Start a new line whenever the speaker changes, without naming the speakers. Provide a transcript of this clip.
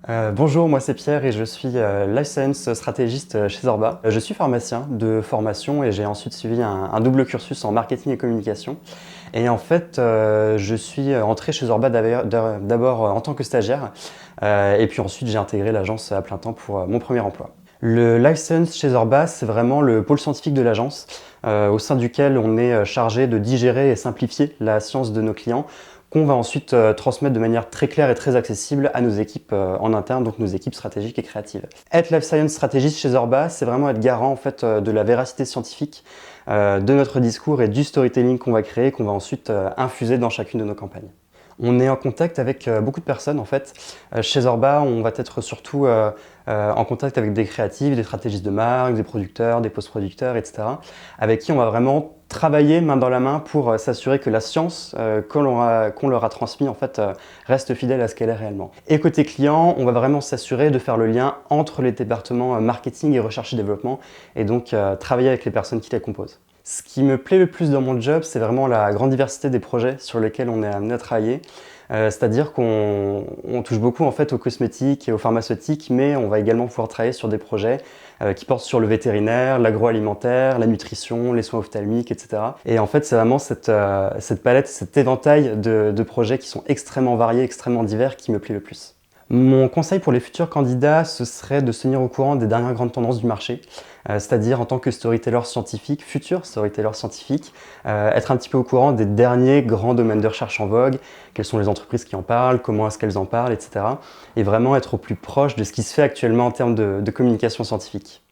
Bonjour, moi c'est Pierre et je suis Life Science stratégiste chez Zorba. Je suis pharmacien de formation et j'ai ensuite suivi un double cursus en marketing et communication. Et en fait, je suis entré chez Zorba d'abord en tant que stagiaire et puis ensuite j'ai intégré l'agence à plein temps pour mon premier emploi. Le Life Science chez Zorba, c'est vraiment le pôle scientifique de l'agence, au sein duquel on est chargé de digérer et simplifier la science de nos clients, qu'on va ensuite transmettre de manière très claire et très accessible à nos équipes en interne, donc nos équipes stratégiques et créatives. Être Life Science stratégiste chez Zorba, c'est vraiment être garant en fait de la véracité scientifique de notre discours et du storytelling qu'on va créer, qu'on va ensuite infuser dans chacune de nos campagnes. On est en contact avec beaucoup de personnes en fait. Chez Zorba, on va être surtout en contact avec des créatifs, des stratégistes de marque, des producteurs, des post-producteurs, etc. avec qui on va vraiment travailler main dans la main pour s'assurer que la science qu'on leur a transmise en fait, reste fidèle à ce qu'elle est réellement. Et côté client, on va vraiment s'assurer de faire le lien entre les départements marketing et recherche et développement et donc travailler avec les personnes qui les composent. Ce qui me plaît le plus dans mon job, c'est vraiment la grande diversité des projets sur lesquels on est amené à travailler. C'est-à-dire qu'on touche beaucoup en fait aux cosmétiques et aux pharmaceutiques, mais on va également pouvoir travailler sur des projets qui portent sur le vétérinaire, l'agroalimentaire, la nutrition, les soins ophtalmiques, etc. Et en fait, c'est vraiment cette palette, cet éventail de projets qui sont extrêmement variés, extrêmement divers qui me plaît le plus. Mon conseil pour les futurs candidats, ce serait de se tenir au courant des dernières grandes tendances du marché, c'est-à-dire en tant que storyteller scientifique, futur storyteller scientifique, être un petit peu au courant des derniers grands domaines de recherche en vogue, quelles sont les entreprises qui en parlent, comment est-ce qu'elles en parlent, etc. Et vraiment être au plus proche de ce qui se fait actuellement en termes de communication scientifique.